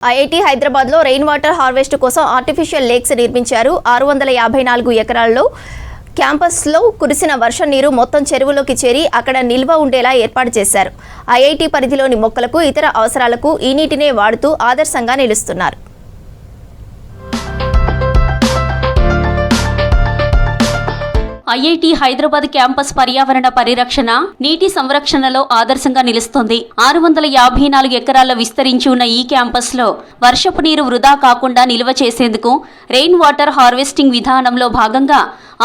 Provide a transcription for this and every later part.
IIT హైదరాబాద్లో rain water harvest కోసం artificial lakes నిర్మించారు. 654 ఎకరాల్లో క్యాంపస్లో కురిసిన వర్షం నీరు మొత్తం చెరువులోకి చేరి అక్కడ నిల్వ ఉండేలా ఏర్పాటు చేశారు. ఐఐటి పరిధిలోని మొక్కలకు ఇతర అవసరాలకు ఈ నీటినే వాడుతూ ఆదర్శంగా నిలుస్తున్నారు. ఐఐటి హైదరాబాద్ క్యాంపస్ పర్యావరణ పరిరక్షణ, నీటి సంరక్షణలో ఆదర్శంగా నిలుస్తోంది. 654 ఎకరాల్లో విస్తరించి ఉన్న ఈ క్యాంపస్ లో వర్షపు నీరు వృధా కాకుండా నిల్వ చేసేందుకు రెయిన్ వాటర్ హార్వెస్టింగ్ విధానంలో భాగంగా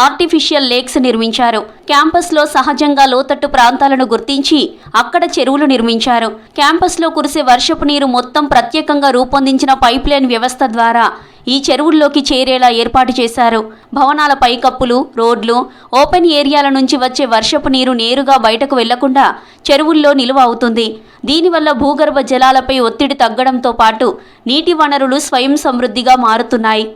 ఆర్టిఫిషియల్ లేక్స్ నిర్మించారు. క్యాంపస్ లో సహజంగా లోతట్టు ప్రాంతాలను గుర్తించి అక్కడ చెరువులు నిర్మించారు. క్యాంపస్ లో కురిసే వర్షపు నీరు మొత్తం ప్రత్యేకంగా రూపొందించిన పైప్ లైన్ వ్యవస్థ ద్వారా ఈ చెరువుల్లోకి చేరేలా ఏర్పాటు చేశారు. భవనాల పైకప్పులు, రోడ్లు, ఓపెన్ ఏరియాల నుంచి వచ్చే వర్షపు నీరు నేరుగా బయటకు వెళ్లకుండా చెరువుల్లో నిల్వ అవుతుంది. దీనివల్ల భూగర్భ జలాలపై ఒత్తిడి తగ్గడంతో పాటు నీటి వనరులు స్వయం సమృద్ధిగా మారుతున్నాయి.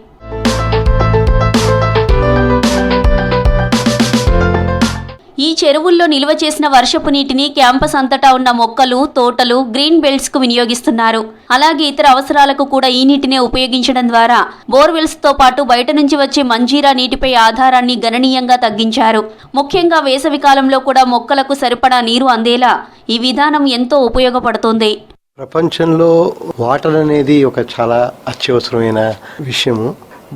ఈ చెరువుల్లో నిల్వ చేసిన వర్షపు నీటిని క్యాంపస్ అంతటా ఉన్న మొక్కలు, తోటలు, గ్రీన్ బెల్ట్స్ కు వినియోగిస్తున్నారు. అలాగే ఇతర అవసరాలకు కూడా ఈ నీటినే ఉపయోగించడం ద్వారా బోర్వెల్స్ తో పాటు బయట నుంచి వచ్చే మంజీరా నీటిపై ఆధారాన్ని గణనీయంగా తగ్గించారు. ముఖ్యంగా వేసవి కాలంలో కూడా మొక్కలకు సరిపడా నీరు అందేలా ఈ విధానం ఎంతో ఉపయోగపడుతుంది. ప్రపంచంలో వాటర్ అనేది ఒక చాలా అత్యవసరమైన విషయము.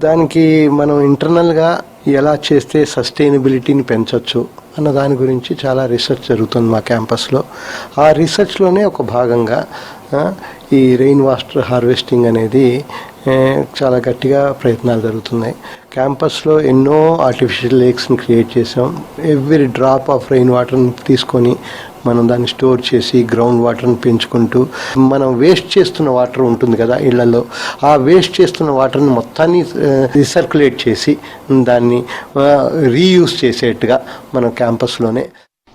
దానికి మనం ఇంటర్నల్గా ఎలా చేస్తే సస్టైనబిలిటీని పెంచవచ్చు అన్న దాని గురించి చాలా రీసెర్చ్ జరుగుతుంది మా క్యాంపస్లో. ఆ రీసెర్చ్లోనే ఒక భాగంగా ఈ రెయిన్ వాటర్ హార్వెస్టింగ్ అనేది చాలా గట్టిగా ప్రయత్నాలు జరుగుతున్నాయి. క్యాంపస్లో ఎన్నో ఆర్టిఫిషియల్ లేక్స్ని క్రియేట్ చేసాం. ఎవ్రీ డ్రాప్ ఆఫ్ రెయిన్ వాటర్ని తీసుకొని మనం దాన్ని స్టోర్ చేసి గ్రౌండ్ వాటర్ని పెంచుకుంటూ మనం వేస్ట్ చేస్తున్న వాటర్ ఉంటుంది కదా ఇళ్లలో, ఆ వేస్ట్ చేస్తున్న వాటర్ని మొత్తాన్ని రీసర్క్యులేట్ చేసి దాన్ని రీయూజ్ చేసేట్టుగా మనం క్యాంపస్లోనే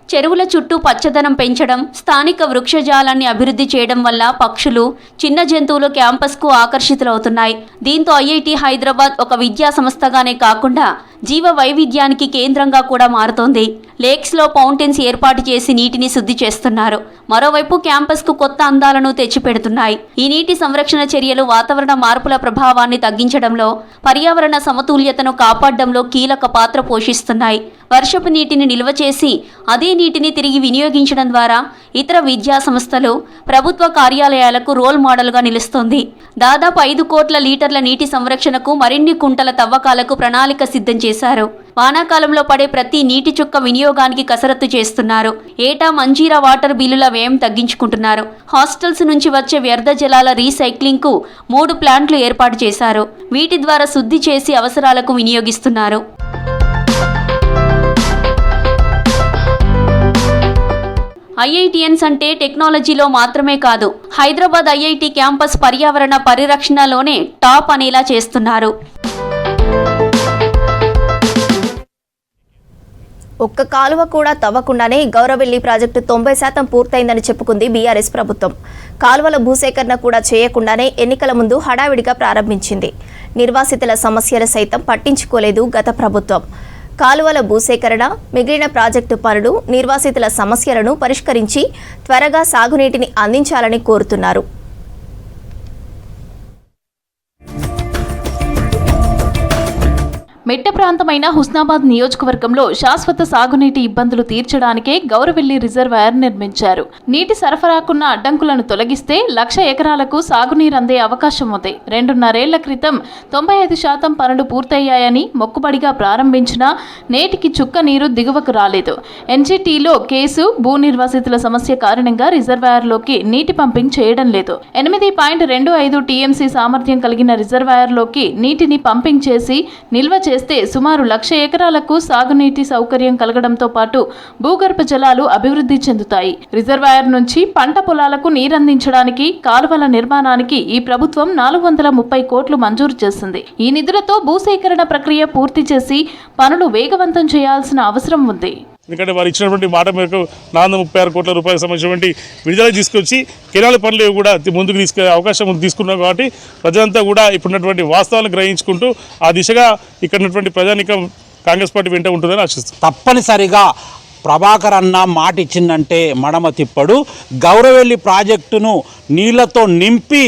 చెరువుల చుట్టూ పచ్చదనం పెంచడం, స్థానిక వృక్షజాలాన్ని అభివృద్ధి చేయడం వల్ల పక్షులు, చిన్న జంతువులు క్యాంపస్కు ఆకర్షితులవుతున్నాయి. దీంతో ఐఐటి హైదరాబాద్ ఒక విద్యా సంస్థగానే కాకుండా జీవ వైవిధ్యానికి కేంద్రంగా కూడా మారుతోంది. లేక్స్లో ఫౌంటైన్స్ ఏర్పాటు చేసి నీటిని శుద్ధి చేస్తున్నారు. మరోవైపు క్యాంపస్కు కొత్త అందాలను తెచ్చిపెడుతున్నాయి. ఈ నీటి సంరక్షణ చర్యలు వాతావరణ మార్పుల ప్రభావాన్ని తగ్గించడంలో, పర్యావరణ సమతుల్యతను కాపాడడంలో కీలక పాత్ర పోషిస్తున్నాయి. వర్షపు నీటిని నిల్వ చేసి అదే నీటిని తిరిగి వినియోగించడం ద్వారా ఇతర విద్యా సంస్థలు, ప్రభుత్వ కార్యాలయాలకు రోల్ మోడల్గా నిలుస్తోంది. దాదాపు 5 కోట్ల లీటర్ల నీటి సంరక్షణకు, మరిన్ని కుంటల తవ్వకాలకు ప్రణాళిక సిద్ధం చేశారు. వానాకాలంలో పడే ప్రతి నీటి చుక్క వినియోగానికి కసరత్తు చేస్తున్నారు. ఏటా మంజీరా వాటర్ బిల్లుల వ్యయం తగ్గించుకుంటున్నారు. హాస్టల్స్ నుంచి వచ్చే వ్యర్థ జలాల రీసైక్లింగ్ కు 3 ప్లాంట్లు ఏర్పాటు చేశారు. వీటి ద్వారా శుద్ధి చేసి అవసరాలకు వినియోగిస్తున్నారు. ఐఐటియన్స్ అంటే టెక్నాలజీలో మాత్రమే కాదు, హైదరాబాద్ ఐఐటి క్యాంపస్ పర్యావరణ పరిరక్షణలోనే టాప్ అనేలా చేస్తున్నారు. ఒక్క కాలువ కూడా తవ్వకుండానే గౌరవెల్లి ప్రాజెక్టు 90% పూర్తయిందని చెప్పుకుంది బీఆర్ఎస్ ప్రభుత్వం. కాలువల భూసేకరణ కూడా చేయకుండానే ఎన్నికల ముందు హడావిడిగా ప్రారంభించింది. నిర్వాసితుల సమస్యలు సైతం పట్టించుకోలేదు గత ప్రభుత్వం. కాలువల భూసేకరణ, మిగిలిన ప్రాజెక్టు పనులు, నిర్వాసితుల సమస్యలను పరిష్కరించి త్వరగా సాగునీటిని అందించాలని కోరుతున్నారు. మెట్ట ప్రాంతమైన హుస్నాబాద్ నియోజకవర్గంలో శాశ్వత సాగునీటి ఇబ్బందులు తీర్చడానికే గౌరవెల్లి రిజర్వాయర్ నిర్మించారు. నీటి సరఫరాకున్న అడ్డంకులను తొలగిస్తే 1,00,000 ఎకరాలకు సాగునీరు అందే అవకాశం ఉంది. 2.5 ఏళ్ల క్రితం 95% పనులు పూర్తయ్యాయని మొక్కుబడిగా ప్రారంభించినా నేటికి చుక్క నీరు దిగువకు రాలేదు. ఎన్జీటీలో కేసు, భూ నిర్వాసితుల సమస్య కారణంగా రిజర్వాయర్లోకి నీటి పంపింగ్ చేయడం లేదు. 8.25 టీఎంసీ సామర్థ్యం కలిగిన రిజర్వాయర్లోకి నీటిని పంపింగ్ చేసి నిల్వ చేస్తే సుమారు 1,00,000 ఎకరాలకు సాగునీటి సౌకర్యం కలగడంతో పాటు భూగర్భ జలాలు అభివృద్ధి చెందుతాయి. రిజర్వాయర్ నుంచి పంట పొలాలకు నీరందించడానికి, కాలువల నిర్మాణానికి ఈ ప్రభుత్వం 430 కోట్లు మంజూరు చేసింది. ఈ నిధులతో భూసేకరణ ప్రక్రియ పూర్తి చేసి పనులు వేగవంతం చేయాల్సిన అవసరం ఉంది. ఎందుకంటే వారు ఇచ్చినటువంటి మాట మేరకు 436 కోట్ల రూపాయలకు సంబంధించినటువంటి విడుదల తీసుకొచ్చి కెనాల పనులు కూడా ముందుకు తీసుకెళ్లే అవకాశం తీసుకున్నాం. కాబట్టి ప్రజలంతా కూడా ఇప్పుడున్నటువంటి వాస్తవాలను గ్రహించుకుంటూ ఆ దిశగా ఇక్కడ ఉన్నటువంటి ప్రజానీకం కాంగ్రెస్ పార్టీ వెంట ఉంటుందని ఆశిస్తుంది. తప్పనిసరిగా ప్రభాకర్ అన్న మాట ఇచ్చిందంటే మడమ తిప్పడు. గౌరవెల్లి ప్రాజెక్టును నీళ్లతో నింపి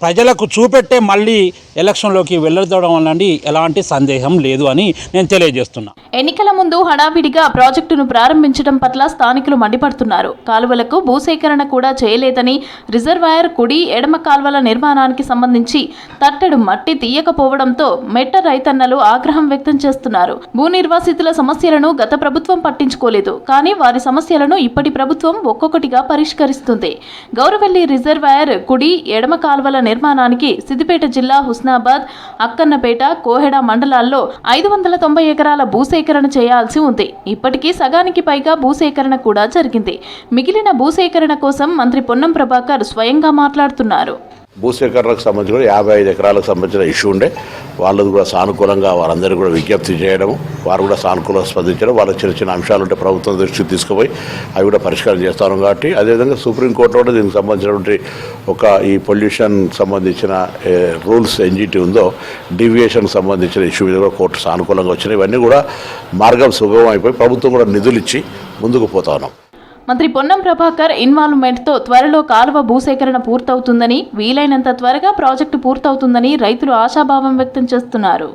ప్రజలకు చూపెట్టే మళ్ళీ ఎలక్షన్లోకి వెళ్ళడం వల్లండి ఎలాంటి సందేహం లేదు అని నేను తెలియజేస్తున్నా. ఎన్నికల ముందు హడావిడిగా ప్రాజెక్టును ప్రారంభించడం పట్ల స్థానికులు మండిపడుతున్నారు. కాలువలకు భూసేకరణ కూడా చేయలేదని, రిజర్వాయర్ కుడి ఎడమ కాల్వల నిర్మాణానికి సంబంధించి తట్టెడు మట్టి తీయకపోవడంతో మెట్ట రైతన్నలు ఆగ్రహం వ్యక్తం చేస్తున్నారు. భూ నిర్వాసితుల సమస్యలను గత ప్రభుత్వం పట్టించుకోలేదు, కానీ వారి సమస్యలను ఇప్పటి ప్రభుత్వం ఒక్కొక్కటిగా పరిష్కరిస్తుంది. గౌరవెల్లి రిజర్వాయర్ కుడి ఎడమ కాల్వల నిర్మాణానికి సిద్దిపేట జిల్లా హుస్నాబాద్, అక్కన్నపేట, కోహెడ మండలాల్లో 590 ఎకరాల భూసేకరణ చేయాల్సి ఉంది. ఇప్పటికీ సగానికి పైగా భూసేకరణ కూడా జరిగింది. మిగిలిన భూసేకరణ కోసం మంత్రి పొన్నం ప్రభాకర్ స్వయంగా మాట్లాడుతున్నారు. భూసేకరణకు సంబంధించి కూడా 55 ఎకరాలకు సంబంధించిన ఇష్యూ ఉండే, వాళ్ళది కూడా సానుకూలంగా వారందరూ కూడా విజ్ఞప్తి చేయడం, వారు కూడా సానుకూలంగా స్పందించడం, వాళ్ళకి చిన్న చిన్న అంశాలు ఉంటే ప్రభుత్వం దృష్టికి తీసుకుపోయి అవి కూడా పరిష్కారం చేస్తాను. కాబట్టి అదేవిధంగా సుప్రీంకోర్టు కూడా దీనికి సంబంధించినటువంటి ఈ పొల్యూషన్ సంబంధించిన రూల్స్ ఎన్జిటి ఉందో, డీవియేషన్ సంబంధించిన ఇష్యూ మీద కూడా కోర్టు సానుకూలంగా వచ్చినాయి. ఇవన్నీ కూడా మార్గం సుగమం అయిపోయి ప్రభుత్వం కూడా నిధులు ఇచ్చి ముందుకు పోతా ఉన్నాం. మంత్రి పొన్నం ప్రభాకర్ ఇన్వాల్వ్మెంట్తో త్వరలో కాలువ భూసేకరణ పూర్తవుతుందని, వీలైనంత త్వరగా ప్రాజెక్టు పూర్తవుతుందని రైతులు ఆశాభావం వ్యక్తం చేస్తున్నారు.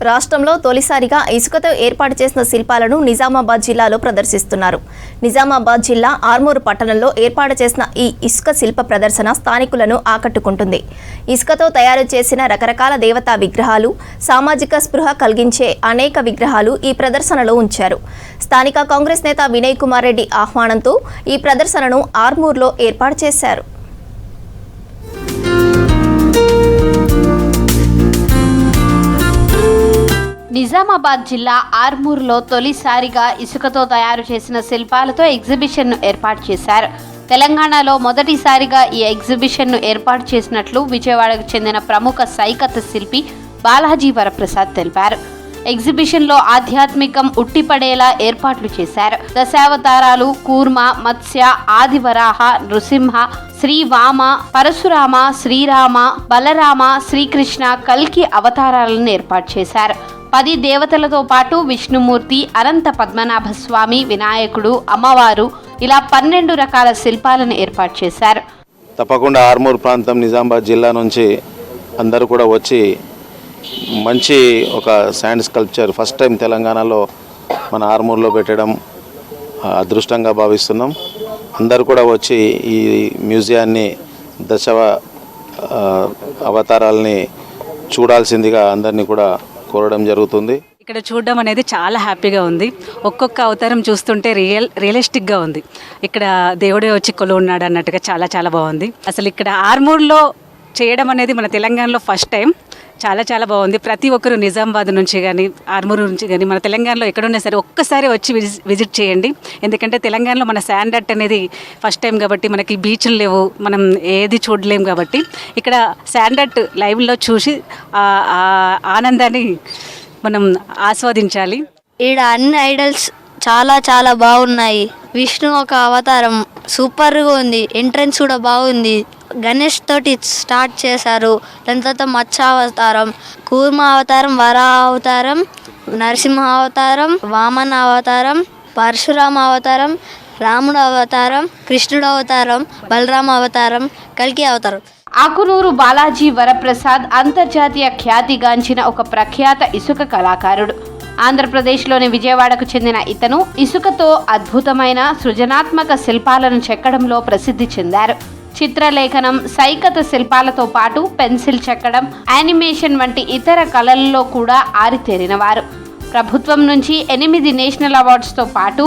రాష్ట్రంలో తొలిసారిగా ఇసుకతో ఏర్పాటు చేసిన శిల్పాలను నిజామాబాద్ జిల్లాలో ప్రదర్శిస్తున్నారు. నిజామాబాద్ జిల్లా ఆర్మూరు పట్టణంలో ఏర్పాటు చేసిన ఈ ఇసుక శిల్ప ప్రదర్శన స్థానికులను ఆకట్టుకుంటుంది. ఇసుకతో తయారు చేసిన రకరకాల దేవతా విగ్రహాలు, సామాజిక స్పృహ కలిగించే అనేక విగ్రహాలు ఈ ప్రదర్శనలో ఉంచారు. స్థానిక కాంగ్రెస్ నేత వినయ్ కుమార్ రెడ్డి ఆహ్వానంతో ఈ ప్రదర్శనను ఆర్మూర్లో ఏర్పాటు చేశారు. నిజామాబాద్ జిల్లా ఆర్మూర్లో తొలిసారిగా ఇసుకతో తయారు చేసిన శిల్పాలతో ఎగ్జిబిషన్ను ఏర్పాటు చేశారు. తెలంగాణలో మొదటిసారిగా ఈ ఎగ్జిబిషన్ను ఏర్పాటు చేసినట్లు విజయవాడకు చెందిన ప్రముఖ సైకత్ శిల్పి బాలాజీ వరప్రసాద్ తెలిపారు. ఎగ్జిబిషన్లో ఆధ్యాత్మికం ఉట్టిపడేలా ఏర్పాట్లు చేశారు. దశావతారాలు, కూర్మ, మత్స్య, ఆదివరాహ, నృసింహ, శ్రీవామ, పరశురామ, శ్రీరామ, బలరామ, శ్రీకృష్ణ, కల్కి అవతారాలను ఏర్పాటు చేశారు. 10 దేవతలతో పాటు విష్ణుమూర్తి, అనంత పద్మనాభ స్వామి, వినాయకుడు, అమ్మవారు ఇలా 12 రకాల శిల్పాలను ఏర్పాటు చేశారు. తప్పకుండా ఆర్మూర్ ప్రాంతం నిజామాబాద్ జిల్లా నుంచి అందరూ కూడా వచ్చి మంచి ఒక శాండ్ స్కల్ప్చర్ ఫస్ట్ టైం తెలంగాణలో మన ఆర్మూర్లో పెట్టడం అదృష్టంగా భావిస్తున్నాం. అందరూ కూడా వచ్చి ఈ మ్యూజియాన్ని అవతారాలని చూడాల్సిందిగా అందరినీ కూడా కోరడం జరుగుతుంది. ఇక్కడ చూడడం అనేది చాలా హ్యాపీగా ఉంది. ఒక్కొక్క అవతారం చూస్తుంటే రియలిస్టిక్గా ఉంది. ఇక్కడ దేవుడే వచ్చి కొలువు ఉన్నాడు అన్నట్టుగా చాలా చాలా బాగుంది. అసలు ఇక్కడ ఆర్మూర్లో చేయడం అనేది మన తెలంగాణలో ఫస్ట్ టైం. చాలా చాలా బాగుంది. ప్రతి ఒక్కరు నిజామాబాద్ నుంచి కానీ ఆర్మూరు నుంచి కానీ మన తెలంగాణలో ఎక్కడున్నా సరే ఒక్కసారి వచ్చి విజిట్ చేయండి. ఎందుకంటే తెలంగాణలో మన శాండ్ ఆర్ట్ అనేది ఫస్ట్ టైం కాబట్టి, మనకి బీచ్లు లేవు, మనం ఏది చూడలేము కాబట్టి ఇక్కడ శాండ్ ఆర్ట్ లైవ్లో చూసి ఆనందాన్ని మనం ఆస్వాదించాలి. ఈడ అన్ని ఐడల్స్ చాలా చాలా బాగున్నాయి. విష్ణు ఒక అవతారం సూపర్గా ఉంది. ఎంట్రన్స్ కూడా బాగుంది. గణేష్ తోటి స్టార్ట్ చేశారు. దాని తర్వాత మత్స్య అవతారం, కూర్మ అవతారం, వరాహ అవతారం, నరసింహ అవతారం, వామన అవతారం, పరశురామ అవతారం, రాముడు అవతారం, కృష్ణుడు అవతారం, బలరామ అవతారం, కల్కి అవతారం. ఆకునూరు బాలాజీ వరప్రసాద్ అంతర్జాతీయ ఖ్యాతిగాంచిన ఒక ప్రఖ్యాత ఇసుక కళాకారుడు. ఆంధ్రప్రదేశ్లోని విజయవాడకు చెందిన ఇతను ఇసుకతో అద్భుతమైన సృజనాత్మక శిల్పాలను చెక్కడంలో ప్రసిద్ధి చెందారు. చిత్రలేఖనం, సైకత శిల్పాలతో పాటు పెన్సిల్ చెక్కడం, యానిమేషన్ వంటి ఇతర కళల్లో కూడా ఆరితేరినవారు. ప్రభుత్వం నుంచి 8 నేషనల్ అవార్డ్స్తో పాటు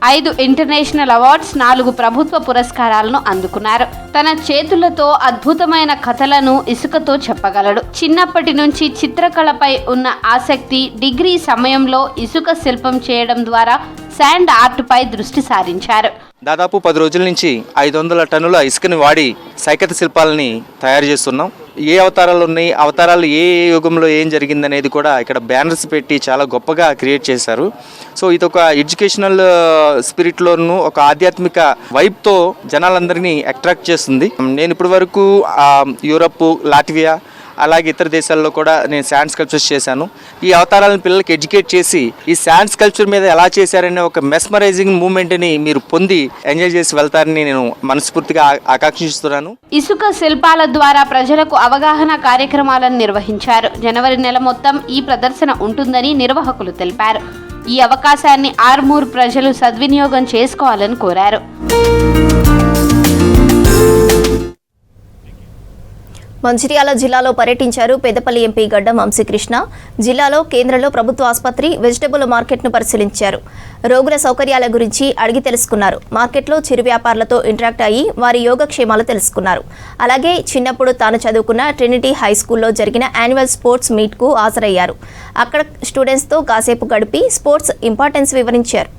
5 ఇంటర్నేషనల్ అవార్డ్స్, 4 ప్రభుత్వ పురస్కారాలను అందుకున్నారు. తన చేతులతో అద్భుతమైన కథలను ఇసుకతో చెప్పగలడు. చిన్నప్పటి నుంచి చిత్రకళపై ఉన్న ఆసక్తి, డిగ్రీ సమయంలో ఇసుక శిల్పం చేయడం ద్వారా శాండ్ ఆర్ట్పై దృష్టి సారించారు. దాదాపు 10 రోజుల నుంచి 500 టన్నుల ఇసుకని వాడి సైకత శిల్పాలని తయారు చేస్తున్నాం. ఏ అవతారాలు ఉన్నాయి, అవతారాలు ఏ యుగంలో ఏం జరిగిందనేది కూడా ఇక్కడ బ్యానర్స్ పెట్టి చాలా గొప్పగా క్రియేట్ చేశారు. సో ఇది ఒక ఎడ్యుకేషనల్ స్పిరిట్లోను ఒక ఆధ్యాత్మిక వైబ్తో జనాలందరినీ అట్రాక్ట్ చేస్తుంది. నేను ఇప్పటి వరకు యూరప్, లాట్వియా అలాగే ఇతర దేశాల్లో కూడా నేను శాండ్ స్కల్ప్చర్స్ చేశాను. ఈ అవతారాలను పిల్లలకి ఎడ్యుకేట్ చేసి ఈ శాండ్ స్కల్ప్చర్ మీద ఎలా చేశారనే ఒక మెస్మరైజింగ్ మూమెంట్ని మీరు పొంది ఎంజాయ్ చేసి వెళ్తారని నేను మనస్ఫూర్తిగా ఆకాంక్షిస్తున్నాను. ఇసుక శిల్పాల ద్వారా ప్రజలకు అవగాహన కార్యక్రమాలను నిర్వహించారు. జనవరి నెల మొత్తం ఈ ప్రదర్శన ఉంటుందని నిర్వాహకులు తెలిపారు. ఈ అవకాశాన్ని ఆర్మూర్ ప్రజలు సద్వినియోగం చేసుకోవాలని కోరారు. మంచిర్యాల జిల్లాలో పర్యటించారు పెద్దపల్లి ఎంపీ గడ్డం వంశీకృష్ణ. జిల్లాలో కేంద్రంలో ప్రభుత్వ ఆసుపత్రి, వెజిటబుల్ మార్కెట్ను పరిశీలించారు. రోగుల సౌకర్యాల గురించి అడిగి తెలుసుకున్నారు. మార్కెట్లో చిరు వ్యాపారులతో ఇంటరాక్ట్ అయ్యి వారి యోగక్షేమాలు తెలుసుకున్నారు. అలాగే చిన్నప్పుడు తాను చదువుకున్న ట్రినిటీ హై స్కూల్లో జరిగిన యాన్యువల్ స్పోర్ట్స్ మీట్కు హాజరయ్యారు. అక్కడ స్టూడెంట్స్తో కాసేపు గడిపి స్పోర్ట్స్ ఇంపార్టెన్స్ వివరించారు.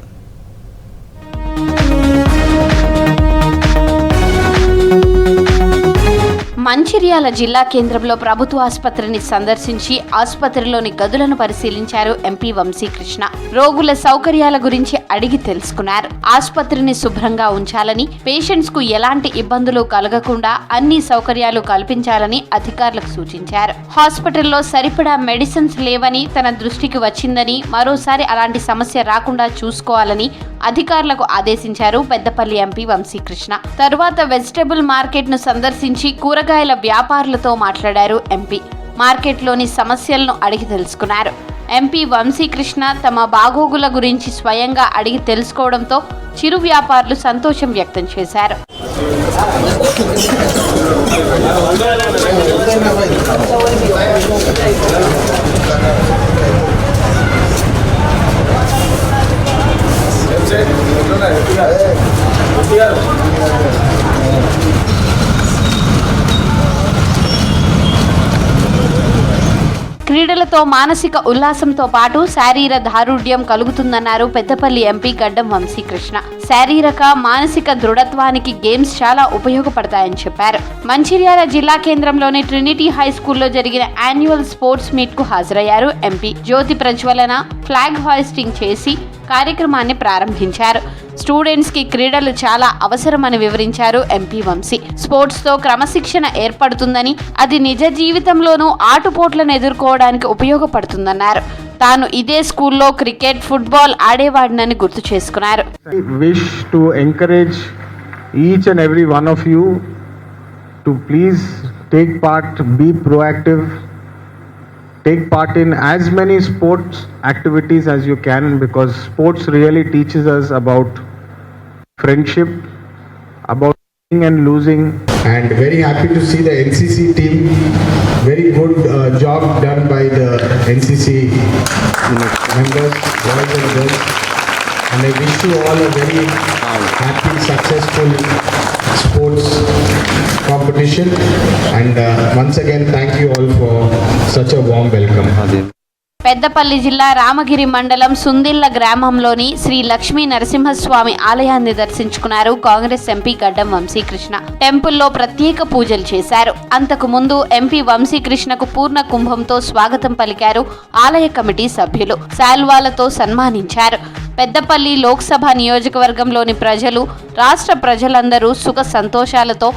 మంచిర్యాల జిల్లా కేంద్రంలో ప్రభుత్వ ఆసుపత్రిని సందర్శించి ఆసుపత్రిలోని గదులను పరిశీలించారు ఎంపీ వంశీకృష్ణ. రోగుల సౌకర్యాల గురించి అడిగి తెలుసుకున్నారు. ఆసుపత్రిని శుభ్రంగా ఉంచాలని, పేషెంట్స్ కు ఎలాంటి ఇబ్బందులు కలగకుండా అన్ని సౌకర్యాలు కల్పించాలని అధికారులకు సూచించారు. హాస్పిటల్లో సరిపడా మెడిసిన్స్ లేవని తన దృష్టికి వచ్చిందని, మరోసారి అలాంటి సమస్య రాకుండా చూసుకోవాలని అధికారులకు ఆదేశించారు పెద్దపల్లి ఎంపీ వంశీకృష్ణ. తరువాత వెజిటబుల్ మార్కెట్ ను సందర్శించి కూరగాయల వ్యాపారులతో మాట్లాడారు ఎంపీ. మార్కెట్లోని సమస్యలను అడిగి తెలుసుకున్నారు. ఎంపీ వంశీకృష్ణ తమ బాగోగుల గురించి స్వయంగా అడిగి తెలుసుకోవడంతో చిరు వ్యాపారులు సంతోషం వ్యక్తం చేశారు. క్రీడలతో మానసిక ఉల్లాసంతో పాటు శారీర దారుఢ్యం కలుగుతుందన్నారు పెద్దపల్లి ఎంపీ గడ్డం వంశీకృష్ణ. శారీరక, మానసిక దృఢత్వానికి గేమ్స్ చాలా ఉపయోగపడతాయని చెప్పారు. మంచిర్యాల జిల్లా కేంద్రంలోని ట్రినిటీ హై స్కూల్లో జరిగిన యాన్యువల్ స్పోర్ట్స్ మీట్ కు హాజరయ్యారు ఎంపీ. జ్యోతి ప్రజ్వలన, ఫ్లాగ్ హాయిస్టింగ్ చేసి కార్యక్రమాన్ని ప్రారంభించారు. స్టూడెంట్స్ కి క్రీడలు చాలా అవసరమని వివరించారు ఎంపీ వంశీ. స్పోర్ట్స్ తో క్రమశిక్షణ ఏర్పడుతుందని, అది నిజ జీవితంలోనూ ఆటుపోట్లను ఎదుర్కోవడానికి ఉపయోగపడుతుందన్నారు. తాను ఇదే స్కూల్లో క్రికెట్, ఫుట్బాల్ ఆడేవాడినని గుర్తు చేసుకున్నారు. Wish to encourage each and every one of you to please take part, be proactive, take part in as many sports activities as you can, because sports really teaches us about friendship, about winning and losing. And very happy to see the NCC team. Very good job done by the NCC members, boys and girls. And I wish you all a very happy, successful sports competition. And once again, thank you all for such a warm welcome. Peddapalli జిల్లా రామగిరి మండలం సుందిళ్ల గ్రామంలోని శ్రీ లక్ష్మీ నరసింహస్వామి ఆలయాన్ని దర్శించుకున్నారు Congress MP గడ్డం వంశీకృష్ణ. టెంపుల్లో ప్రత్యేక పూజలు చేశారు. అంతకు ముందు ఎంపీ వంశీకృష్ణకు పూర్ణ కుంభంతో స్వాగతం పలికారు ఆలయ కమిటీ సభ్యులు. శాల్వాలతో సన్మానించారు. పెద్దపల్లి లోక్సభ నియోజకవర్గంలోని ప్రజలు, రాష్ట్ర ప్రజలందరూ సుఖ సంతోషాలతో,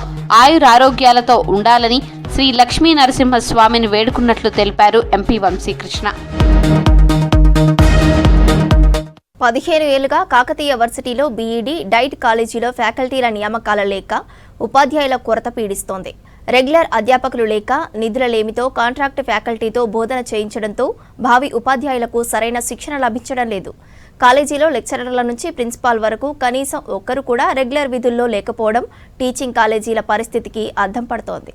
ఆయురారోగ్యాలతో ఉండాలని శ్రీ లక్ష్మీ నరసింహస్వామిని వేడుకున్నట్లు తెలిపారు ఎంపీ వంశీకృష్ణ. 15 ఏళ్లుగా కాకతీయ వర్సిటీలో బీఈడీ, డైట్ కాలేజీలో ఫ్యాకల్టీల నియామకాల లేక ఉపాధ్యాయుల కొరత పీడిస్తోంది. రెగ్యులర్ అధ్యాపకులు లేక, నిధులలేమితో కాంట్రాక్ట్ ఫ్యాకల్టీతో బోధన చేయించడంతో భావి ఉపాధ్యాయులకు సరైన శిక్షణ లభించడం లేదు. కాలేజీలో లెక్చరర్ల నుంచి ప్రిన్సిపాల్ వరకు కనీసం ఒక్కరు కూడా రెగ్యులర్ విధుల్లో లేకపోవడం టీచింగ్ కాలేజీల పరిస్థితికి అద్దం పడుతోంది.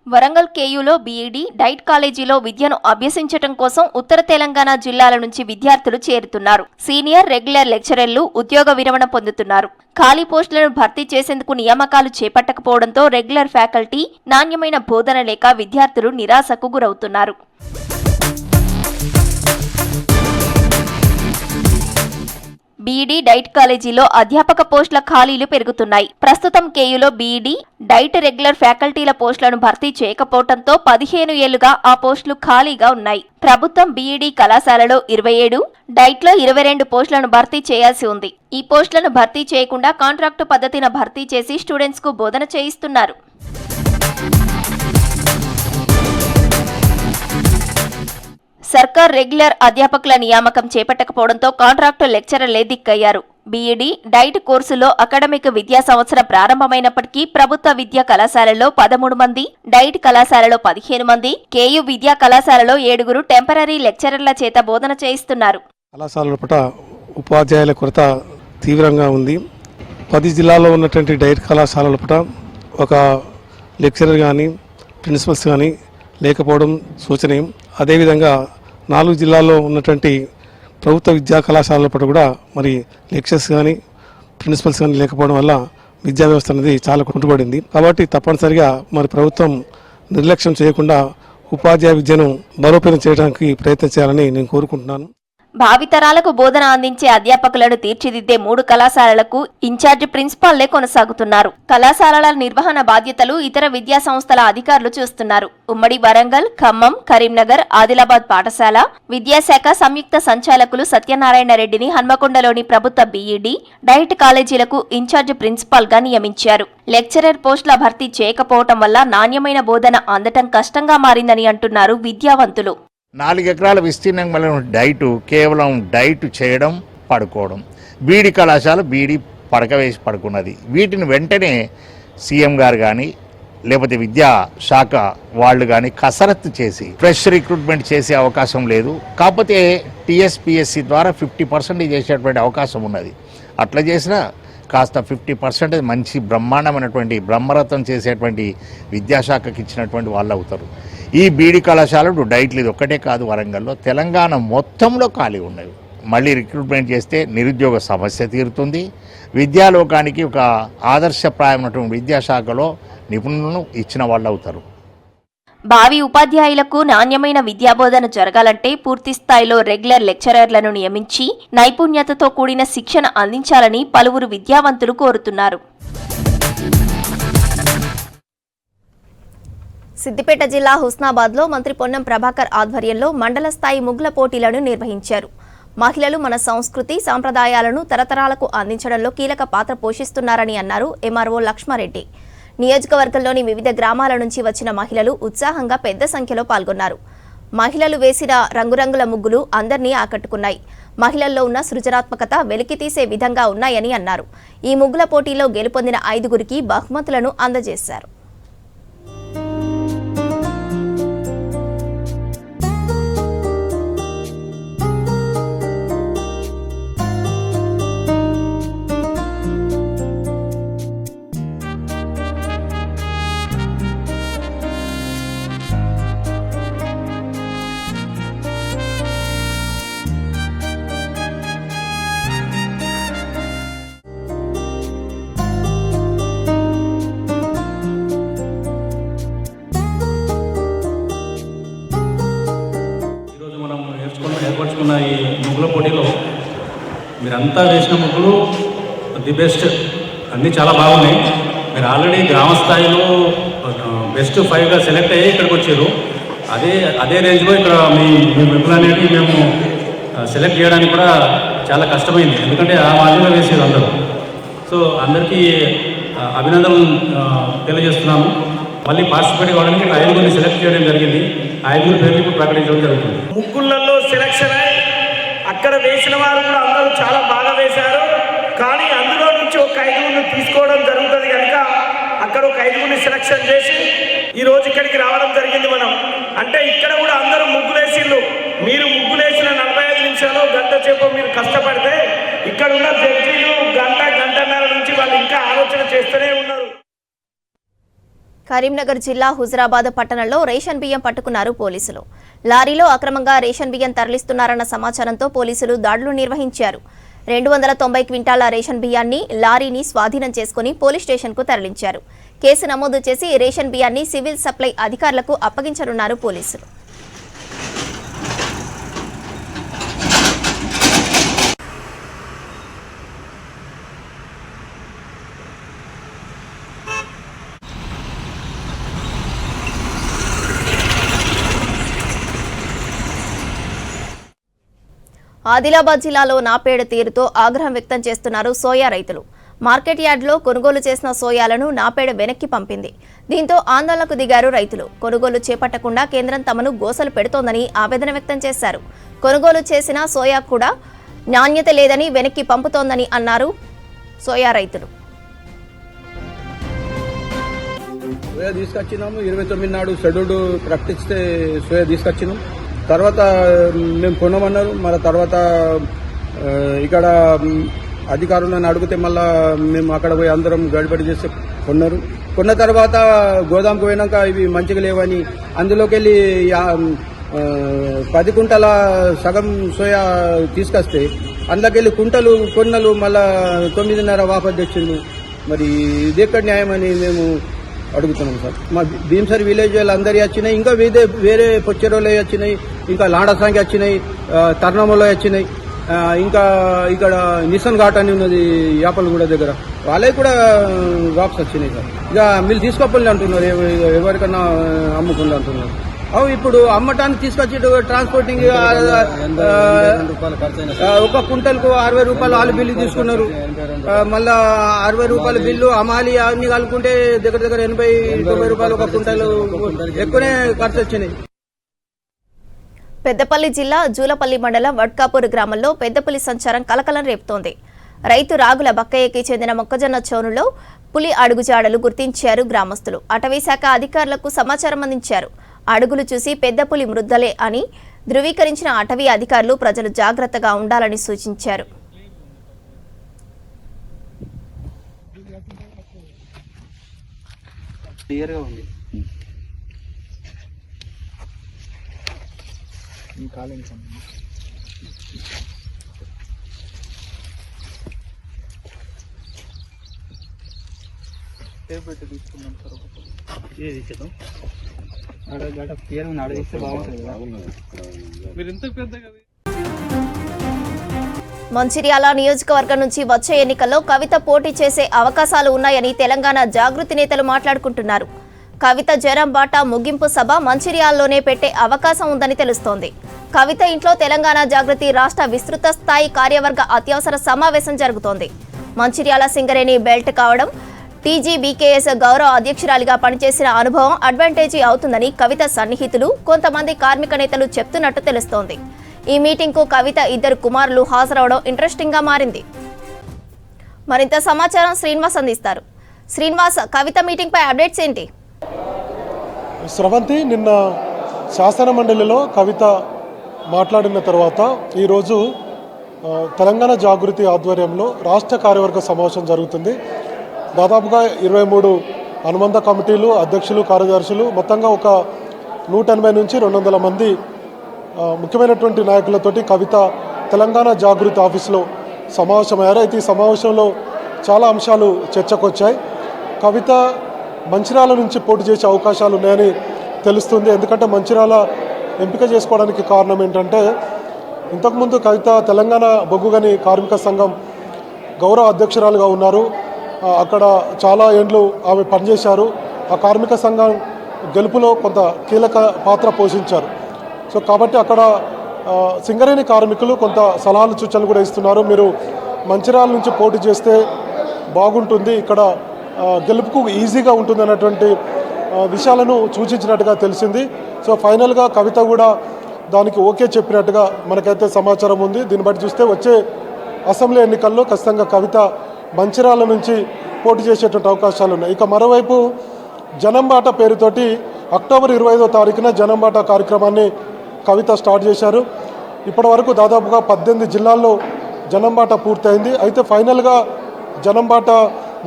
వరంగల్ కేయూలో బీఈడీ, డైట్ కాలేజీలో విద్యను అభ్యసించడం కోసం ఉత్తర తెలంగాణ జిల్లాల నుంచి విద్యార్థులు చేరుతున్నారు. సీనియర్, రెగ్యులర్ లెక్చరర్లు ఉద్యోగ విరమణ పొందుతున్నారు. ఖాళీ పోస్టులను భర్తీ చేసేందుకు నియామకాలు చేపట్టకపోవడంతో రెగ్యులర్ ఫ్యాకల్టీ, నాణ్యమైన బోధన లేక విద్యార్థులు నిరాశకు గురవుతున్నారు. బీఈడీ, డైట్ కాలేజీలో అధ్యాపక పోస్టుల ఖాళీలు పెరుగుతున్నాయి. ప్రస్తుతం కేయూలో బీఈడీ, డైట్ రెగ్యులర్ ఫ్యాకల్టీల పోస్టులను భర్తీ చేయకపోవడంతో 15 ఏళ్లుగా ఆ పోస్టులు ఖాళీగా ఉన్నాయి. ప్రభుత్వం బీఈడీ కళాశాలలో 27, డైట్లో 22 పోస్టులను భర్తీ చేయాల్సి ఉంది. ఈ పోస్టులను భర్తీ చేయకుండా కాంట్రాక్టు పద్ధతిన భర్తీ చేసి స్టూడెంట్స్కు బోధన చేయిస్తున్నారు. సర్కార్ రెగ్యులర్ అధ్యాపకుల నియామకం చేపట్టకపోవడంతో కాంట్రాక్టు లెక్చరర్లే దిక్కయ్యారు. బీఈడీ, డైట్ కోర్సులో అకాడమిక్ విద్యా సంవత్సరం ప్రారంభమైనప్పటికీ ప్రభుత్వ విద్యా కళాశాలల్లో 13 మంది, డైట్ కళాశాలలో 15 మంది, కేయూ విద్యా కళాశాలలో 7 టెంపరరీ లెక్చరర్ల చేత బోధన చేయిస్తున్నారు. కళాశాలల పట్ల ఉపాధ్యాయుల కొరత తీవ్రంగా ఉంది. 10 జిల్లాల్లో ఉన్నటువంటి డైట్ కళాశాలల పట్ల ఒక లెక్చరర్ కానీ ప్రిన్సిపల్స్ కానీ లేకపోవడం శోచనీయం. అదేవిధంగా 4 జిల్లాల్లో ఉన్నటువంటి ప్రభుత్వ విద్యా కళాశాలల పట్ల కూడా మరి లెక్చర్స్ కానీ ప్రిన్సిపల్స్ కానీ లేకపోవడం వల్ల విద్యా వ్యవస్థ అనేది చాలా కుంటుపడింది. కాబట్టి తప్పనిసరిగా మరి ప్రభుత్వం నిర్లక్ష్యం చేయకుండా ఉపాధ్యాయ విద్యను బలోపేతం చేయడానికి ప్రయత్నం చేయాలని నేను కోరుకుంటున్నాను. భావితరాలకు బోధన అందించే అధ్యాపకులను తీర్చిదిద్దే 3 కళాశాలలకు ఇన్ఛార్జ్ ప్రిన్సిపాల్లే కొనసాగుతున్నారు. కళాశాలల నిర్వహణ బాధ్యతలు ఇతర విద్యా సంస్థల అధికారులు చూస్తున్నారు. ఉమ్మడి వరంగల్, ఖమ్మం, కరీంనగర్, ఆదిలాబాద్ పాఠశాల విద్యాశాఖ సంయుక్త సంచాలకులు సత్యనారాయణ రెడ్డిని హన్మకొండలోని ప్రభుత్వ బీఈడీ, డైట్ కాలేజీలకు ఇన్ఛార్జ్ ప్రిన్సిపాల్ గా నియమించారు. లెక్చరర్ పోస్టుల భర్తీ చేయకపోవటం వల్ల నాణ్యమైన బోధన అందటం కష్టంగా మారిందని అంటున్నారు విద్యావంతులు. 4 ఎకరాల విస్తీర్ణం వల్ల డైటు కేవలం డైట్ చేయడం, పడుకోవడం. బీడీ కళాశాల బీడీ పడక వేసి పడుకున్నది. వీటిని వెంటనే సీఎం గారు కానీ లేకపోతే విద్యా శాఖ వాళ్ళు కానీ కసరత్తు చేసి ఫ్రెష్ రిక్రూట్మెంట్ చేసే అవకాశం లేదు. కాకపోతే టీఎస్పీఎస్సీ ద్వారా 50% చేసేటువంటి అవకాశం ఉన్నది. అట్లా చేసినా కాస్త 50% మంచి బ్రహ్మాండమైనటువంటి బ్రహ్మరథం చేసేటువంటి విద్యాశాఖకి ఇచ్చినటువంటి వాళ్ళు అవుతారు. ఈ బీడీ కళాశాలలు డైట్లు ఇది ఒక్కటే కాదు, వరంగల్లో తెలంగాణ మొత్తంలో ఖాళీ ఉన్నవి. మళ్ళీ రిక్రూట్మెంట్ చేస్తే నిరుద్యోగ సమస్య తీరుతుంది. విద్యాలోకానికి ఒక ఆదర్శప్రాయమైనటువంటి విద్యాశాఖలో నిపుణులను ఇచ్చిన వాళ్ళు అవుతారు. భావి ఉపాధ్యాయులకు నాణ్యమైన విద్యాబోధన జరగాలంటే పూర్తి స్థాయిలో రెగ్యులర్ లెక్చరర్లను నియమించి నైపుణ్యతతో కూడిన శిక్షణ అందించాలని పలువురు విద్యావంతులు కోరుతున్నారు. సిద్దిపేట జిల్లా హుస్నాబాద్లో మంత్రి పొన్నం ప్రభాకర్ ఆధ్వర్యంలో మండల స్థాయి ముగ్గుల పోటీలను నిర్వహించారు. మహిళలు మన సంస్కృతి సాంప్రదాయాలను తరతరాలకు అందించడంలో కీలక పాత్ర పోషిస్తున్నారని అన్నారు ఎంఆర్ఓ లక్ష్మారెడ్డి. నియోజకవర్గంలోని వివిధ గ్రామాల నుంచి వచ్చిన మహిళలు ఉత్సాహంగా పెద్ద సంఖ్యలో పాల్గొన్నారు. మహిళలు వేసిన రంగురంగుల ముగ్గులు అందరినీ ఆకట్టుకున్నాయి. మహిళల్లో ఉన్న సృజనాత్మకత వెలికితీసే విధంగా ఉన్నాయని అన్నారు. ఈ ముగ్గుల పోటీలో గెలుపొందిన 5 బహుమతులను అందజేశారు. ఏర్పరచుకున్న ఈ ముగ్గుల పోటీలో మీరంతా వేసిన ముగ్గులు ది బెస్ట్, అన్నీ చాలా బాగున్నాయి. మీరు ఆల్రెడీ గ్రామ స్థాయిలో బెస్ట్ 5గా సెలెక్ట్ అయ్యి ఇక్కడికి వచ్చారు. అదే రేంజ్లో ఇక్కడ మీ ముగ్గులు అనేవి మేము సెలెక్ట్ చేయడానికి కూడా చాలా కష్టమైంది, ఎందుకంటే ఆ మాదిరిగా వేసేది అందరూ. సో అందరికీ అభినందనలు తెలియజేస్తున్నాము. మళ్ళీ పార్టిసిపేట్ కావడానికి 5 సెలెక్ట్ చేయడం జరిగింది. 5 పేర్లు ఇప్పుడు ప్రకటించడం జరుగుతుంది. ముగ్గులలో సెలక్షన్ అయి అక్కడ వేసిన వారు కూడా అందరూ చాలా బాగా వేశారు. కానీ అందులో నుంచి ఒక 5 తీసుకోవడం జరుగుతుంది కనుక అక్కడ ఒక 5 సెలక్షన్ చేసి ఈరోజు ఇక్కడికి రావడం జరిగింది. మనం అంటే ఇక్కడ కూడా అందరూ ముగ్గులేసిళ్ళు. మీరు ముగ్గులేసిన 45 నిమిషాలు గంట సేపు మీరు కష్టపడితే ఇక్కడ ఉన్న జడ్జీలు గంటన్నర నుంచి వాళ్ళు ఇంకా ఆలోచన చేస్తూనే ఉన్నారు. కరీంనగర్ జిల్లా హుజరాబాద్ పట్టణంలో రేషన్ బియ్యం పట్టుకున్నారు పోలీసులు. లారీలో అక్రమంగా రేషన్ బియ్యం తరలిస్తున్నారన్న సమాచారంతో పోలీసులు దాడులు నిర్వహించారు. 290 క్వింటాల రేషన్ బియ్యాన్ని లారీని స్వాధీనం చేసుకుని పోలీస్ స్టేషన్కు తరలించారు. కేసు నమోదు చేసి రేషన్ బియ్యాన్ని సివిల్ సప్లై అధికారులకు అప్పగించనున్నారు పోలీసులు. ఆదిలాబాద్ జిల్లాలో నాపేడు తీరుతో ఆగ్రహం వ్యక్తం చేస్తున్నారు సోయా రైతులు. మార్కెట్ యార్డ్లో కొనుగోలు చేసిన సోయాలను నాపేడు వెనక్కి పంపింది. దీంతో ఆందోళనకు దిగారు రైతులు. కొనుగోలు చేపట్టకుండా కేంద్రం తమను గోసలు పెడుతోందని ఆవేదన వ్యక్తం చేశారు. కొనుగోలు చేసిన సోయా కూడా నాణ్యత లేదని వెనక్కి పంపుతోందని అన్నారు సోయా రైతులు. సోయా తీసుకొచ్చినాము 29 నాడు షెడ్యూల్డ్ ప్రకటిస్తే సోయా తీసుకొచ్చినాం. తర్వాత మేము కొనమన్నారు. మన తర్వాత ఇక్కడ అధికారులను అడిగితే మళ్ళా మేము అక్కడ పోయి అందరం గడిబడి చేసి కొన్నారు. కొన్న తర్వాత గోదాంకు పోయినాక ఇవి మంచిగా లేవని అందులోకి వెళ్ళి 10 కుంటల సగం సోయా తీసుకొస్తే అందులోకి వెళ్ళి కొన్నలు మళ్ళా 9.5 వాపస్ తెచ్చిండు. మరి ఇది ఎక్కడ న్యాయమని మేము అడుగుతున్నాం సార్. మా భీమసర్ విలేజ్ వాళ్ళు అందరి వచ్చినాయి, ఇంకా వేరే పొచ్చెరోలు వచ్చినాయి, ఇంకా లాండసాంగి వచ్చినాయి, తర్ణములో వచ్చినాయి, ఇంకా ఇక్కడ నిసన్ ఘాట్ అని ఉన్నది యాపలగూడ దగ్గర, వాళ్ళే కూడా వాపస్ వచ్చినాయి సార్. ఇక మీరు తీసుకోపల్లి అంటున్నారు, ఎవరికన్నా అమ్ముకుంది అంటున్నారు. అవు ఇప్పుడు అమ్మటానికి తీసుకొచ్చి ట్రాన్స్పోర్టింగ్ ఒక కుంటల్కు 60 రూపాయలు వాళ్ళు బిల్లు తీసుకున్నారు. మళ్ళా 60 రూపాయల బిల్లు అమాలి అన్ని కలుపుకుంటే దగ్గర 80-90 రూపాయలు ఒక కుంటలు ఎక్కువనే ఖర్చు వచ్చినాయి. పెద్దపల్లి జిల్లా జూలపల్లి మండలం వడ్కాపూర్ గ్రామంలో పెద్దపులి సంచారం కలకలం రేపుతోంది. రైతు రాగుల బక్కయ్యకి చెందిన మొక్కజొన్న చోనులో పులి అడుగుజాడలు గుర్తించారు గ్రామస్తులు. అటవీశాఖ అధికారులకు సమాచారం అందించారు. అడుగులు చూసి పెద్ద పులి మృద్దలే అని ధృవీకరించిన అటవీ అధికారులు ప్రజలు జాగ్రత్తగా ఉండాలని సూచించారు. మంచిర్యాల నియోజకవర్గం నుంచి వచ్చే ఎన్నికల్లో కవిత పోటీ చేసే అవకాశాలు ఉన్నాయని తెలంగాణ జాగృతి నేతలు మాట్లాడుకుంటున్నారు. కవిత జరంబాట ముగింపు సభ మంచిర్యాలలోనే పెట్టే అవకాశం ఉందని తెలుస్తోంది. కవిత ఇంట్లో తెలంగాణ జాగృతి రాష్ట్ర విస్తృత స్థాయి కార్యవర్గ అత్యవసర సమావేశం జరుగుతోంది. మంచిర్యాల సింగరేణి బెల్ట్ కావడం, టీజీబీకేఎస్ గౌరవ అధ్యక్షురాలిగా పనిచేసిన అనుభవం అడ్వాంటేజీ అవుతుందని కవిత సన్నిహితులు, కొంతమంది కార్మిక నేతలు చెప్తున్నట్టు తెలుస్తోంది. ఈ మీటింగ్కు కవిత 2 కుమారులు హాజరవడం ఇంట్రెస్టింగ్ గా మారింది. మరింత సమాచారం శ్రీనివాస్ అందిస్తారు. శ్రీనివాస్, కవిత మీటింగ్ పై అప్డేట్స్ ఏంటి? స్రవంతి, నిన్న శాసన మండలిలో కవిత మాట్లాడిన తర్వాత ఈరోజు తెలంగాణ జాగృతి ఆధ్వర్యంలో రాష్ట్ర కార్యవర్గ సమావేశం జరుగుతుంది. దాదాపుగా 23 అనుబంధ కమిటీలు, అధ్యక్షులు, కార్యదర్శులు, మొత్తంగా ఒక 180 నుంచి 200 మంది ముఖ్యమైనటువంటి నాయకులతోటి కవిత తెలంగాణ జాగృతి ఆఫీసులో సమావేశమయ్యారు. అయితే ఈ సమావేశంలో చాలా అంశాలు చర్చకు వచ్చాయి. కవిత మంచిర్యాల నుంచి పోటీ చేసే అవకాశాలు ఉన్నాయని తెలుస్తుంది. ఎందుకంటే మంచిర్యాల ఎంపిక చేసుకోవడానికి కారణం ఏంటంటే, ఇంతకుముందు కవిత తెలంగాణ బొగ్గుగని కార్మిక సంఘం గౌరవ అధ్యక్షురాలుగా ఉన్నారు. అక్కడ చాలా ఏండ్లు ఆమె పనిచేశారు. ఆ కార్మిక సంఘం గెలుపులో కొంత కీలక పాత్ర పోషించారు. సో కాబట్టి అక్కడ సింగరేణి కార్మికులు కొంత సలహాలు సూచనలు కూడా ఇస్తున్నారు. మీరు మంచిర్యాల నుంచి పోటీ చేస్తే బాగుంటుంది, ఇక్కడ గెలుపుకు ఈజీగా ఉంటుంది అన్నటువంటి విషయాలను సూచించినట్టుగా తెలిసింది. సో ఫైనల్గా కవిత కూడా దానికి ఓకే చెప్పినట్టుగా మనకైతే సమాచారం ఉంది. దీన్ని బట్టి చూస్తే వచ్చే అసెంబ్లీ ఎన్నికల్లో ఖచ్చితంగా కవిత మంచిర్యాల నుంచి పోటీ చేసేటువంటి అవకాశాలు ఉన్నాయి. ఇక మరోవైపు జనంబాట పేరుతోటి అక్టోబర్ 25వ తారీఖున జనంబాట కార్యక్రమాన్ని కవిత స్టార్ట్ చేశారు. ఇప్పటి వరకు దాదాపుగా 18 జిల్లాల్లో జనంబాట పూర్తయింది. అయితే ఫైనల్గా జనంబాట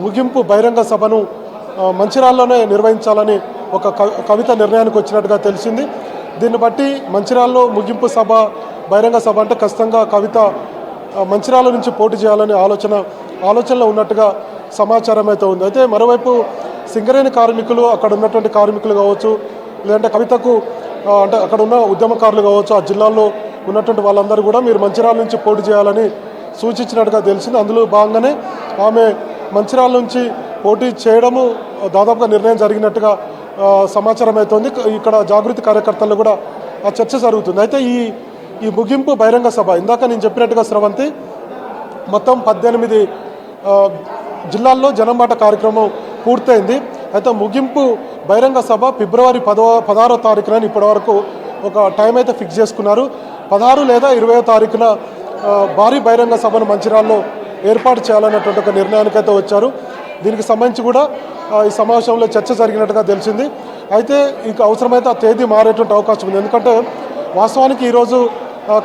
ముగింపు బహిరంగ సభను మంచిర్యాలలోనే నిర్వహించాలని ఒక కవిత నిర్ణయానికి వచ్చినట్టుగా తెలిసింది. దీన్ని బట్టి మంచిర్యాలలో ముగింపు సభ, బహిరంగ సభ అంటే ఖచ్చితంగా కవిత మంచిర్యాల నుంచి పోటీ చేయాలనే ఆలోచనలో ఉన్నట్టుగా సమాచారం అయితే ఉంది. అయితే మరోవైపు సింగరేణి కార్మికులు, అక్కడ ఉన్నటువంటి కార్మికులు కావచ్చు, లేదంటే కవితకు అంటే అక్కడ ఉన్న ఉద్యమకారులు కావచ్చు, ఆ జిల్లాల్లో ఉన్నటువంటి వాళ్ళందరూ కూడా మీరు మంచిర్యాల నుంచి పోటీ చేయాలని సూచించినట్టుగా తెలిసింది. అందులో భాగంగానే ఆమె మంచిర్యాల నుంచి పోటీ చేయడము దాదాపుగా నిర్ణయం జరిగినట్టుగా సమాచారం అవుతుంది. ఇక్కడ జాగృతి కార్యకర్తల్లో కూడా ఆ చర్చ జరుగుతుంది. అయితే ఈ ఈ ముగింపు బహిరంగ సభ ఇందాక నేను చెప్పినట్టుగా స్రవంతి మొత్తం 18 జిల్లాల్లో జనంబాట కార్యక్రమం పూర్తయింది. అయితే ముగింపు బహిరంగ సభ ఫిబ్రవరి 16వ తారీఖున ఇప్పటివరకు ఒక టైం అయితే ఫిక్స్ చేసుకున్నారు. 16 లేదా 20వ తారీఖున భారీ బహిరంగ సభను మంచిర్యాలలో ఏర్పాటు చేయాలన్నటువంటి ఒక నిర్ణయానికైతే వచ్చారు. దీనికి సంబంధించి కూడా ఈ సమావేశంలో చర్చ జరిగినట్టుగా తెలిసింది. అయితే ఇక అవసరమైతే ఆ తేదీ మారేటువంటి అవకాశం ఉంది. ఎందుకంటే వాస్తవానికి ఈరోజు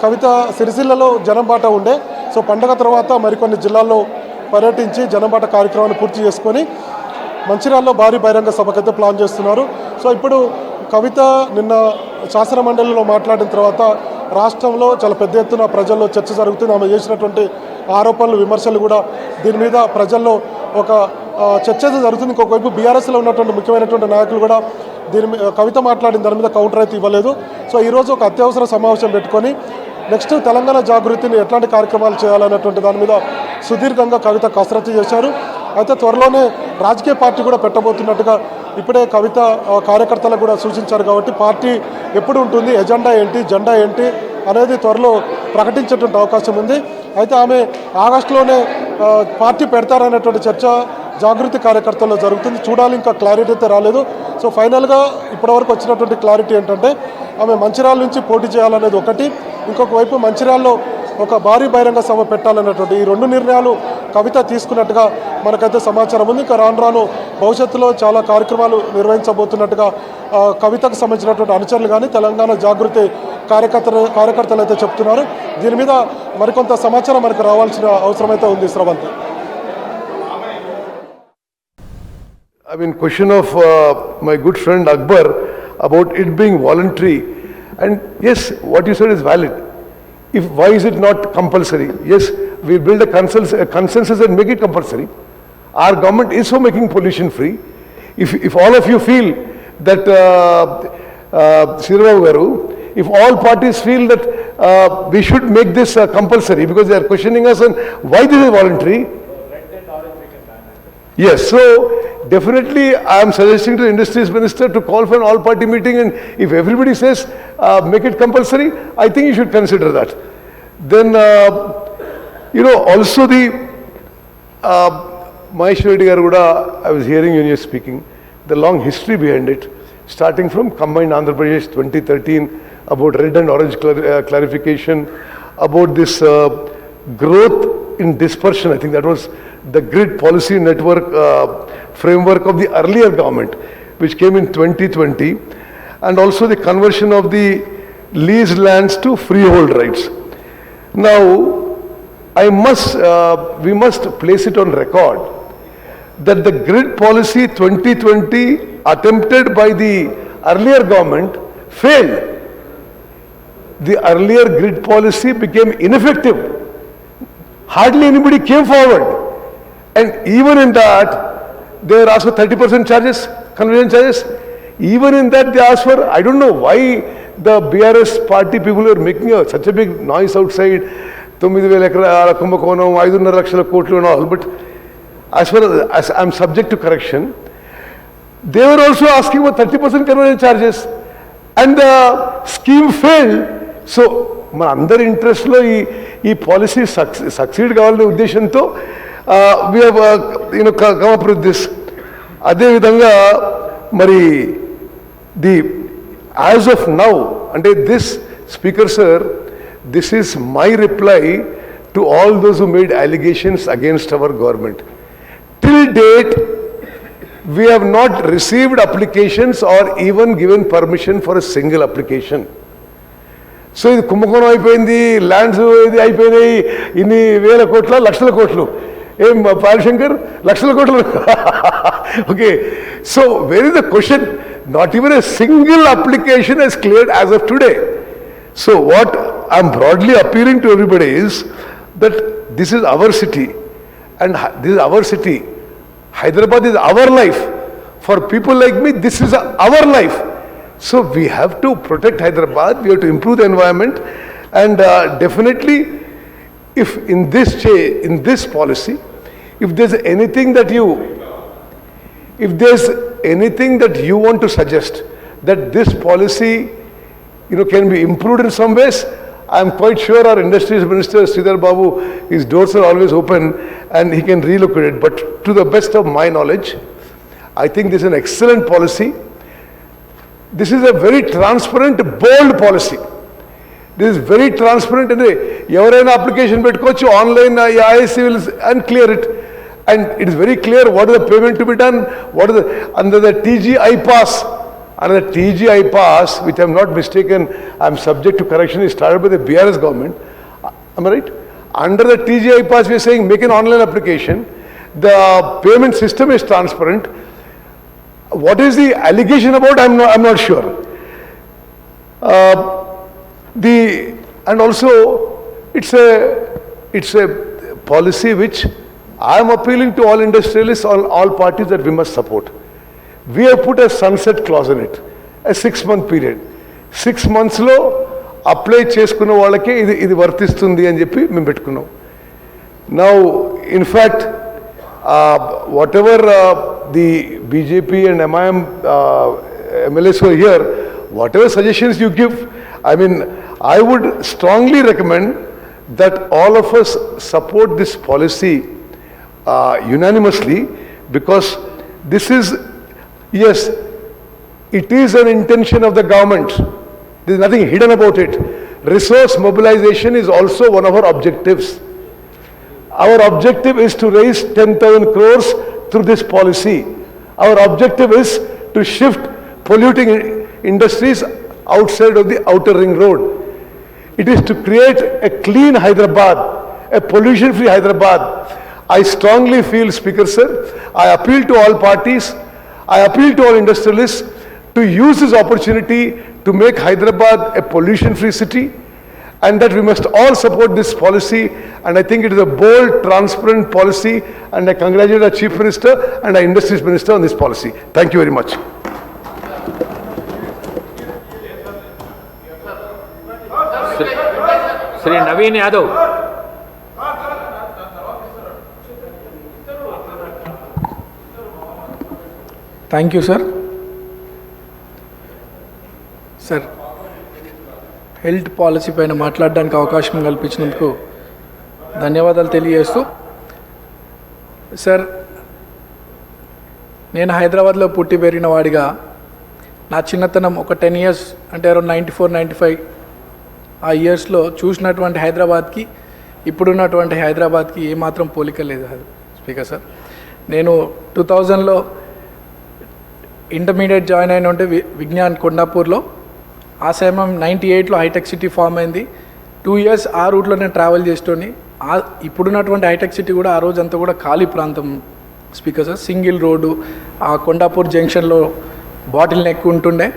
కవిత సిరిసిల్లలో జనంబాట ఉండే. సో పండగ తర్వాత మరికొన్ని జిల్లాల్లో పర్యటించి జనంబాట కార్యక్రమాన్ని పూర్తి చేసుకొని మంచిర్యాలలో భారీ బహిరంగ సభకైతే ప్లాన్ చేస్తున్నారు. సో ఇప్పుడు కవిత నిన్న శాసన మండలిలో మాట్లాడిన తర్వాత రాష్ట్రంలో చాలా పెద్ద ఎత్తున ప్రజల్లో చర్చ జరుగుతుంది. ఆమె చేసినటువంటి ఆరోపణలు విమర్శలు కూడా దీని మీద ప్రజల్లో ఒక చర్చ జరుగుతుంది. ఇంకొకవైపు బీఆర్ఎస్లో ఉన్నటువంటి ముఖ్యమైనటువంటి నాయకులు కూడా దీని మీద కవిత మాట్లాడిన దాని మీద కౌంటర్ అయితే ఇవ్వలేదు. సో ఈరోజు ఒక అత్యవసర సమావేశం పెట్టుకొని నెక్స్ట్ తెలంగాణ జాగృతిని ఎట్లాంటి కార్యక్రమాలు చేయాలన్నటువంటి దాని మీద సుదీర్ఘంగా కవిత కసరత్తు చేశారు. అయితే త్వరలోనే రాజకీయ పార్టీ కూడా పెట్టబోతున్నట్టుగా ఇప్పుడే కవిత కార్యకర్తలకు కూడా సూచించారు. కాబట్టి పార్టీ ఎప్పుడు ఉంటుంది, ఎజెండా ఏంటి, జెండా ఏంటి అనేది త్వరలో ప్రకటించేటువంటి అవకాశం ఉంది. అయితే ఆమె ఆగస్టులోనే పార్టీ పెడతారనేటువంటి చర్చ జాగృతి కార్యకర్తల్లో జరుగుతుంది. చూడాలి, ఇంకా క్లారిటీ అయితే రాలేదు. సో ఫైనల్గా ఇప్పటివరకు వచ్చినటువంటి క్లారిటీ ఏంటంటే ఆమె మంచిర్యాల నుంచి పోటీ చేయాలనేది ఒకటి, ఇంకొక వైపు మంచిర్యాలలో ఒక భారీ బహిరంగ సభ పెట్టాలన్నటువంటి ఈ 2 నిర్ణయాలు కవిత తీసుకున్నట్టుగా మనకైతే సమాచారం ఉంది. ఇంకా రాను భవిష్యత్తులో చాలా కార్యక్రమాలు నిర్వహించబోతున్నట్టుగా కవితకు సంబంధించినటువంటి అనుచరులు కానీ తెలంగాణ జాగృతి కార్యకర్తలు అయితే చెప్తున్నారు. దీని మీద మరికొంత సమాచారం మనకు రావాల్సిన అవసరమైతే ఉంది. Sravanth, I mean, question of my good friend Akbar about it being voluntary, and yes, what you said is valid. Why is it not compulsory? Yes, we build a consensus and make it compulsory. Our government is for making pollution free. If all of you feel that Siravavu Garu, if all parties feel that we should make this compulsory because they are questioning us on why this is voluntary. Yes, so definitely I am suggesting to the Industries Minister to call for an all-party meeting, and if everybody says make it compulsory, I think you should consider that. Then, also the Mahesh Reddy Garu Kuda, I was hearing you speaking, the long history behind it, starting from Combined Andhra Pradesh 2013, about red and orange clarification, about this growth in dispersion. I think that was the grid policy network framework of the earlier government, which came in 2020, and also the conversion of the leased lands to freehold rights. Now, we must place it on record that the grid policy 2020 attempted by the earlier government failed. The earlier grid policy became ineffective. Hardly anybody came forward. And even in that, they were asked for 30% charges, conversion charges. Even in that, they asked for, I don't know why the BRS party people were making such a big noise outside, 9,000 ఎకరాల కుంభకోణం, 5.5 లక్షల కోట్లు and all. But as far as I'm subject to correction, they were also asking for 30% conversion charges. And the scheme failed. So, మన అందరి ఇంట్రెస్ట్లో ఈ policy succeed కావాలనే ఉద్దేశంతో we have come up with this. అదే విధంగా మరి as of now, అంటే this speaker sir, this is my reply to all those who made allegations against our government. Till date, we have not received applications or even given permission for a single application. So ఇది కుంభకోణం అయిపోయింది, lands ఇది అయిపోయినాయి, ఇన్ని వేల కోట్ల లక్షల కోట్లు, ఏం పాలశంకర్ లక్షల కోట్లు. Okay, so where is the question? Not even a single application has cleared as of today. So what I'm broadly appealing to everybody is that this is our city, and this is our city. Hyderabad is our life. For people like me, this is our life. So we have to protect Hyderabad, we have to improve the environment, and definitely if in this policy, if there's anything that you want to suggest that this policy can be improved in some ways, I'm quite sure our Industries Minister, Sridhar Babu, his doors are always open and he can relocate it. But to the best of my knowledge, I think this is an excellent policy. This is a very transparent, bold policy. This is very transparent. And ఎవరైనా application పెట్టుకోవచ్చు online IIC will and clear it. And it is very clear what is the payment to be done, what is the, under the TGI pass. Under the TGI pass, which I am not mistaken, I am subject to correction, is started by the BRS government. Am I right? Under the TGI pass, we are saying make an online application. The payment system is transparent. What is the allegation about? I'm not sure. And also it's a policy which I am appealing to all industrialists, all parties, that we must support. We have put a sunset clause in it, a 6-month period. 6 months lo apply చేసుకున్న వాళ్ళకే ఇది వర్తిస్తుంది అని చెప్పి మేము పెట్టుకున్నాం. Now, in fact, whatever the BJP and MIM MLAs who are here, whatever suggestions you give, I mean, I would strongly recommend that all of us support this policy unanimously, because this is, yes, it is an intention of the government. There is nothing hidden about it. Resource mobilization is also one of our objectives. Our objective is to raise 10,000 crores through this policy. Our objective is to shift polluting industries outside of the outer ring road. It is to create a clean Hyderabad, a pollution-free Hyderabad. I strongly feel, Speaker Sir, I appeal to all parties, I appeal to all industrialists to use this opportunity to make Hyderabad a pollution-free city, and that we must all support this policy. And I think it is a bold, transparent policy, and I congratulate our Chief Minister and our Industries Minister on this policy. Thank you very much. Sri Naveen Yadav. Thank you sir. Sir, health policy పైన మాట్లాడడానికి అవకాశం కల్పించినందుకు ధన్యవాదాలు తెలియజేస్తూ, sir, నేను హైదరాబాద్లో పుట్టి పెరిగిన వాడిగా నా చిన్నతనం ఒక 10 years అంటే అరౌండ్ 94-95 ఆ ఇయర్స్లో చూసినటువంటి హైదరాబాద్కి ఇప్పుడున్నటువంటి హైదరాబాద్కి ఏమాత్రం పోలిక లేదు స్పీకర్ సార్. నేను 2000లో ఇంటర్మీడియట్ జాయిన్ అయిన ఉంటే విజ్ఞాన్ కొండాపూర్లో. ఆ సమయం 98లో హైటెక్ సిటీ ఫామ్ అయింది. 2 years ఆ రూట్లో నేను ట్రావెల్ చేస్తూని ఇప్పుడున్నటువంటి హైటెక్ సిటీ కూడా ఆ రోజంతా కూడా ఖాళీ ప్రాంతం స్పీకర్ సార్. సింగిల్ రోడ్డు, ఆ కొండాపూర్ జంక్షన్లో బాటిల్ నెక్ ఉంటుండే,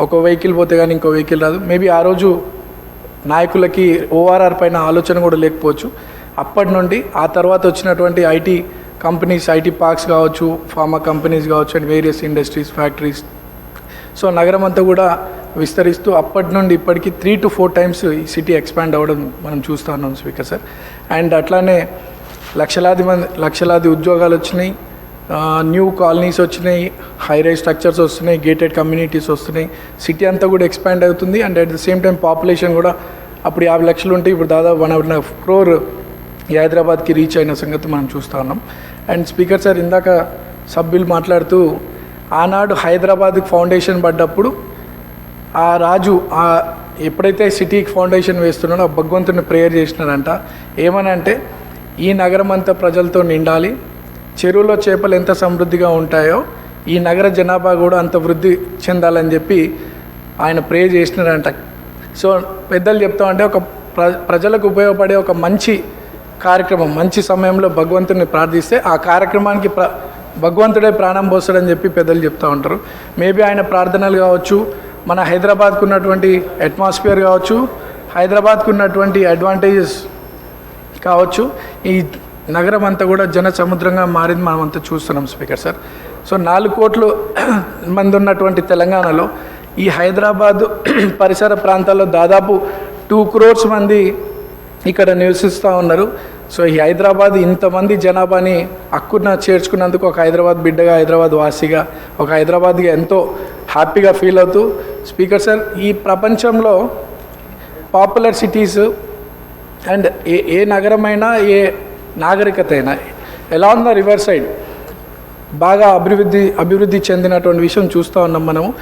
ఒక వెహికల్ పోతే కానీ ఇంకో వెహికల్ రాదు. మేబీ ఆ రోజు నాయకులకి ఓఆర్ఆర్ పైన ఆలోచన కూడా లేకపోవచ్చు. అప్పటి నుండి ఆ తర్వాత వచ్చినటువంటి ఐటీ కంపెనీస్, ఐటీ పార్క్స్ కావచ్చు, ఫార్మా కంపెనీస్ కావచ్చు, and various industries, factories, so నగరం అంతా కూడా విస్తరిస్తూ అప్పటి నుండి ఇప్పటికీ 3 to 4 times ఈ సిటీ ఎక్స్పాండ్ అవ్వడం మనం చూస్తూ ఉన్నాం స్పీకర్ సార్. అండ్ అట్లానే లక్షలాది ఉద్యోగాలు వచ్చినాయి, న్యూ కాలనీస్ వచ్చినాయి, హై రైజ్ స్ట్రక్చర్స్ వస్తున్నాయి, గేటెడ్ కమ్యూనిటీస్ వస్తున్నాయి, సిటీ అంతా కూడా ఎక్స్పాండ్ అవుతుంది. And at the same time population కూడా అప్పుడు 50 లక్షలు ఉంటే ఇప్పుడు దాదాపు 1.5 crore ఈ హైదరాబాద్కి రీచ్ అయిన సంగతి మనం చూస్తూ ఉన్నాం. అండ్ స్పీకర్ సార్, ఇందాక సభ్యులు మాట్లాడుతూ ఆనాడు హైదరాబాద్కి ఫౌండేషన్ పడ్డప్పుడు ఆ రాజు ఎప్పుడైతే సిటీకి ఫౌండేషన్ వేస్తున్నాడో ఆ భగవంతుని ప్రేయర్ చేసినాడంట. ఏమని అంటే, ఈ నగరం అంతా ప్రజలతో నిండాలి, చెరువులో చేపలు ఎంత సమృద్ధిగా ఉంటాయో ఈ నగర జనాభా కూడా అంత వృద్ధి చెందాలని చెప్పి ఆయన ప్రే చేసినాడంట. సో పెద్దలు చెప్తా ఉంటే ఒక ప్రజలకు ఉపయోగపడే ఒక మంచి కార్యక్రమం, మంచి సమయంలో భగవంతుని ప్రార్థిస్తే ఆ కార్యక్రమానికి భగవంతుడే ప్రాణం పోస్తాడని చెప్పి పెద్దలు చెప్తూ ఉంటారు. మేబీ ఆయన ప్రార్థనలు కావచ్చు, మన హైదరాబాద్కు ఉన్నటువంటి అట్మాస్ఫియర్ కావచ్చు, హైదరాబాద్కు ఉన్నటువంటి అడ్వాంటేజెస్ కావచ్చు, ఈ నగరం అంతా కూడా జన సముద్రంగా మారింది మనం అంతా చూస్తున్నాం స్పీకర్ సార్. సో 4 కోట్ల మంది ఉన్నటువంటి తెలంగాణలో ఈ హైదరాబాద్ పరిసర ప్రాంతాల్లో దాదాపు 2 crores మంది ఇక్కడ నివసిస్తూ ఉన్నారు. సో ఈ హైదరాబాద్ ఇంతమంది జనాభాని హక్కున చేర్చుకున్నందుకు ఒక హైదరాబాద్ బిడ్డగా, హైదరాబాద్ వాసిగా, ఒక హైదరాబాద్గా ఎంతో హ్యాపీగా ఫీల్ అవుతూ స్పీకర్ సార్, ఈ ప్రపంచంలో పాపులర్ సిటీస్ అండ్ ఏ నగరమైనా ఏ నాగరికత అయినా అలాంగ్ ద రివర్ సైడ్ బాగా అభివృద్ధి చెందినటువంటి విషయం చూస్తూ ఉన్నాం మనము.